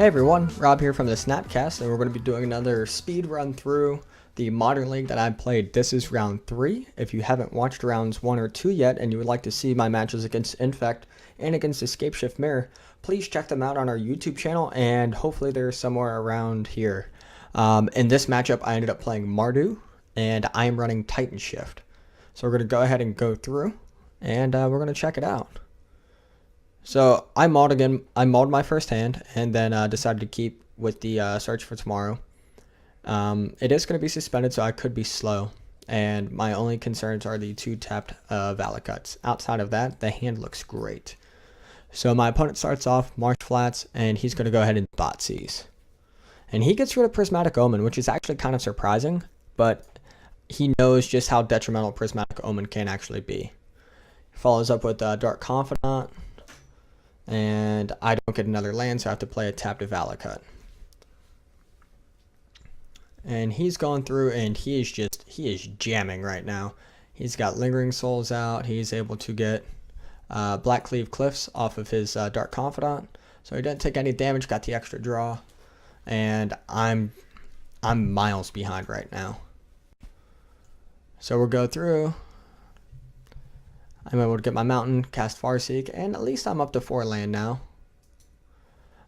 Hey everyone, Rob here from TheSnapCast, and we're going to be doing another speed run through the Modern League that I played. This is round 3. If you haven't watched rounds 1 or 2 yet, and you would like to see my matches against Infect and against Titanshift Mirror, please check them out on our YouTube channel, and hopefully they're somewhere around here. In this matchup, I ended up playing Mardu, and I am running Titanshift. So we're going to go ahead and go through, and we're going to check it out. So I mauled my first hand, and then decided to keep with the search for tomorrow. It is going to be suspended, so I could be slow, and my only concerns are the 2 tapped Valacuts. Outside of that, the hand looks great. So my opponent starts off Marsh Flats, and he's going to go ahead and Thoughtseize. And he gets rid of Prismatic Omen, which is actually kind of surprising, but he knows just how detrimental Prismatic Omen can actually be. Follows up with Dark Confidant. And I don't get another land, so I have to play a tapped Valacut. And he's going through, and he is jamming right now. He's got Lingering Souls out. He's able to get Black Cleave Cliffs off of his Dark Confidant, so he didn't take any damage. Got the extra draw, and I'm miles behind right now. So we'll go through. I'm able to get my mountain, cast Farseek, and at least I'm up to 4 land now.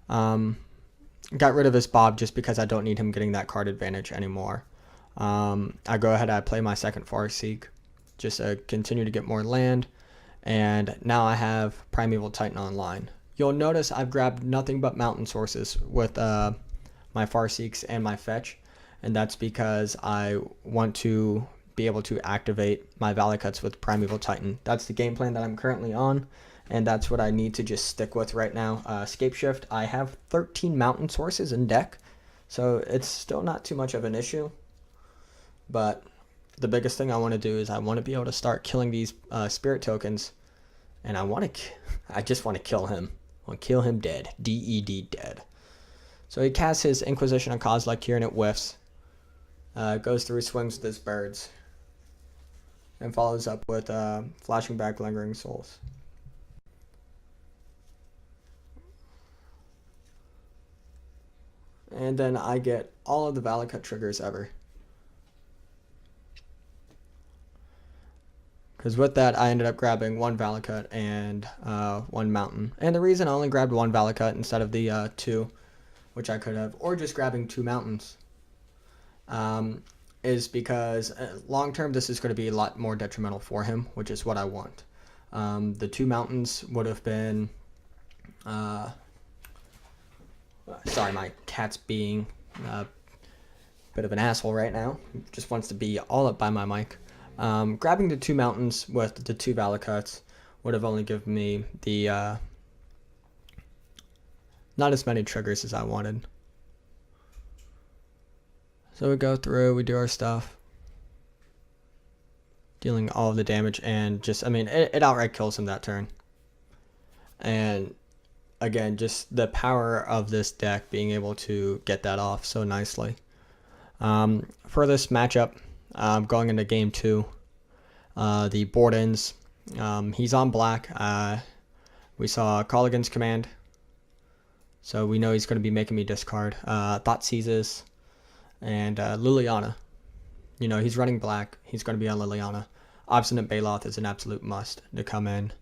Got rid of his Bob just because I don't need him getting that card advantage anymore. I go ahead, I play my second Farseek, just to continue to get more land, and now I have Primeval Titan online. You'll notice I've grabbed nothing but mountain sources with my Farseeks and my fetch, and that's because I want to be able to activate my Valacuts with Primeval Titan. That's the game plan that I'm currently on, and that's what I need to just stick with right now. Scapeshift, I have 13 mountain sources in deck, so it's still not too much of an issue, but the biggest thing I want to do is I want to be able to start killing these spirit tokens, and I just want to kill him. I want to kill him dead. D-E-D, dead. So he casts his Inquisition on Kozilek here, and it whiffs. Goes through, swings with his birds, and follows up with Flashing Back Lingering Souls. And then I get all of the Valacut triggers ever. Because with that, I ended up grabbing 1 Valacut and 1 mountain. And the reason I only grabbed 1 Valacut instead of the 2, which I could have, or just grabbing 2 mountains, is because long term this is going to be a lot more detrimental for him, which is what I want. The 2 mountains would have been sorry, my cat's being a bit of an asshole right now. Just wants to be all up by my mic. Grabbing the 2 mountains with the 2 Valacuts would have only given me the not as many triggers as I wanted. So we go through, we do our stuff, dealing all of the damage, and just, I mean, it outright kills him that turn. And again, just the power of this deck being able to get that off so nicely. For this matchup, going into game 2, the board ends. He's on black. We saw Colligan's Command, so we know he's going to be making me discard. Thoughtseizes. And Liliana, you know, he's running black. He's going to be on Liliana. Obstinate Baloth is an absolute must to come in.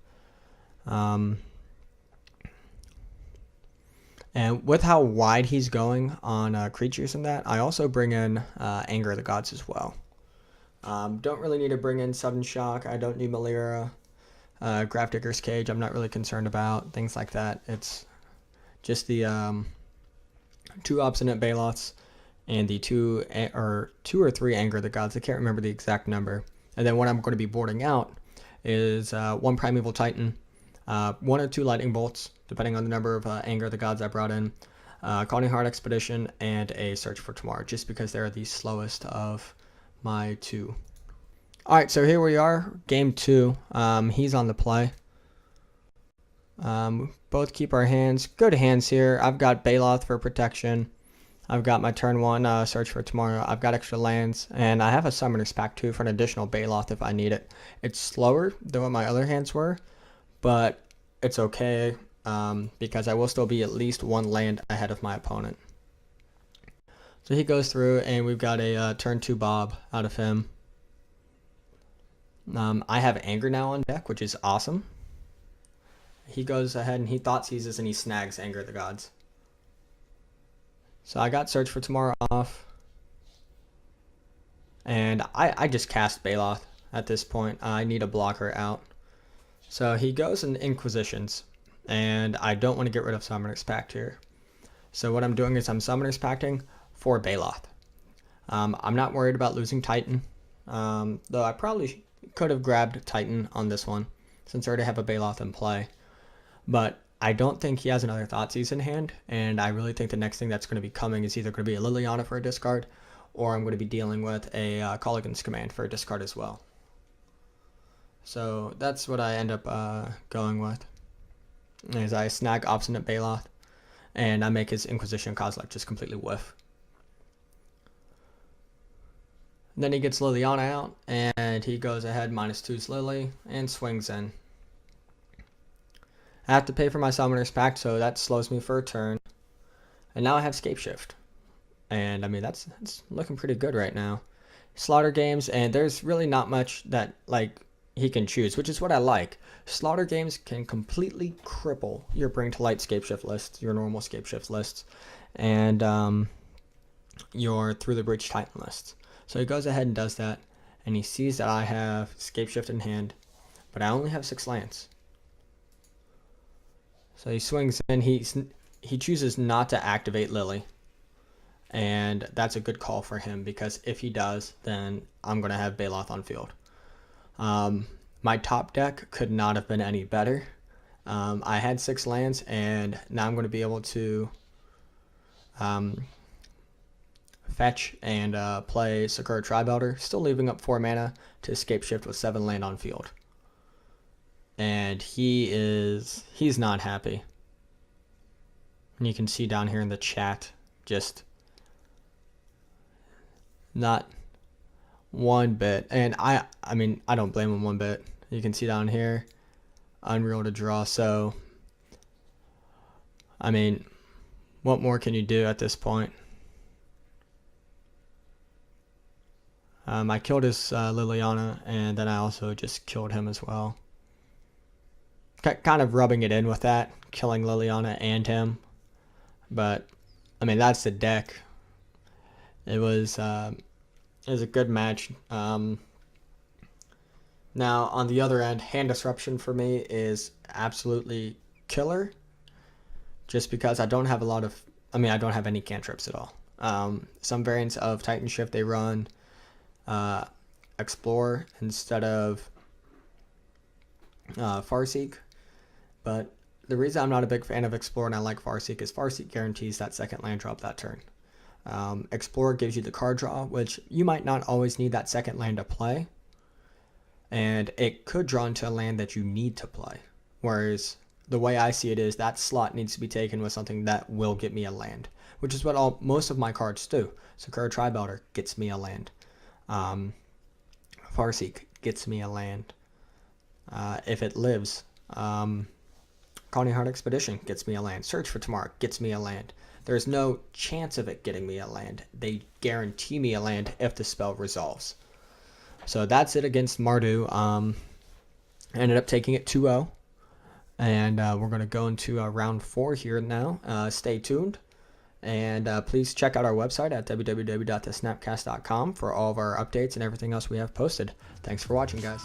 And with how wide he's going on creatures and that, I also bring in Anger of the Gods as well. Don't really need to bring in Sudden Shock. I don't need Malira. Grafdigger's Cage, I'm not really concerned about. Things like that. It's just the 2 Obstinate Baloths and the 2 or 3 Anger of the Gods. I can't remember the exact number. And then what I'm going to be boarding out is 1 Primeval Titan, 1 or 2 Lightning Bolts, depending on the number of Anger of the Gods I brought in, Calling Heart Expedition, and a Search for Tomorrow, just because they're the slowest of my 2. Alright, so here we are, game 2. He's on the play. Both keep our hands. Good hands here. I've got Baloth for protection. I've got my turn 1 Search for Tomorrow. I've got extra lands, and I have a Summoner's Pact too for an additional Baloth if I need it. It's slower than what my other hands were, but it's okay. because I will still be at least one land ahead of my opponent. So he goes through, and we've got a turn 2 Bob out of him. I have Anger now on deck, which is awesome. He goes ahead and he thought seizes, and he snags Anger of the Gods. So I got Search for Tomorrow off. And I just cast Baloth at this point. I need a blocker out. So he goes and Inquisitions. And I don't want to get rid of Summoner's Pact here. So what I'm doing is I'm Summoner's Pacting for Baloth. I'm not worried about losing Titan. Though I probably could have grabbed Titan on this one, since I already have a Baloth in play. But I don't think he has another Thoughtseize in hand, and I really think the next thing that's going to be coming is either going to be a Liliana for a discard, or I'm going to be dealing with a Colligan's Command for a discard as well. So that's what I end up going with, is I snag Obstinate Baloth, and I make his Inquisition Kozilek just completely whiff. Then he gets Liliana out, and he goes ahead -2's Lily, and swings in. I have to pay for my Summoner's Pact, so that slows me for a turn. And now I have Scapeshift. And I mean, that's looking pretty good right now. Slaughter games, and there's really not much that he can choose, which is what I like. Slaughter games can completely cripple your Bring to Light Scapeshift lists, your normal Scapeshift lists, and your Through the Breach Titan lists. So he goes ahead and does that, and he sees that I have Scapeshift in hand, but I only have 6 lands. So he swings in. He chooses not to activate Lily, and that's a good call for him, because if he does, then I'm going to have Baloth on field. My top deck could not have been any better. I had 6 lands, and now I'm going to be able to fetch and play Sakura Tribe Elder, still leaving up 4 mana to Scapeshift with 7 land on field. And he's not happy. And you can see down here in the chat, just not one bit. And I mean, I don't blame him one bit. You can see down here, unreal to draw. So, I mean, what more can you do at this point? I killed his Liliana, and then I also just killed him as well. Kind of rubbing it in with that, killing Liliana and him. But, I mean, that's the deck. It was a good match. Now, on the other end, Hand Disruption for me is absolutely killer. Just because I don't have I don't have any cantrips at all. Some variants of Titanshift, they run Explore instead of Farseek. But the reason I'm not a big fan of Explore and I like Farseek is Farseek guarantees that second land drop that turn. Explore gives you the card draw, which you might not always need that second land to play. And it could draw into a land that you need to play. Whereas the way I see it is that slot needs to be taken with something that will get me a land, which is what most of my cards do. Sakura Tribe Elder gets me a land. Farseek gets me a land. If it lives, Coney Heart Expedition gets me a land. Search for Tomorrow gets me a land. There's no chance of it getting me a land. They guarantee me a land if the spell resolves. So that's it against Mardu. Ended up taking it 2-0. And we're going to go into round 4 here now. Stay tuned. And please check out our website at www.thesnapcast.com for all of our updates and everything else we have posted. Thanks for watching, guys.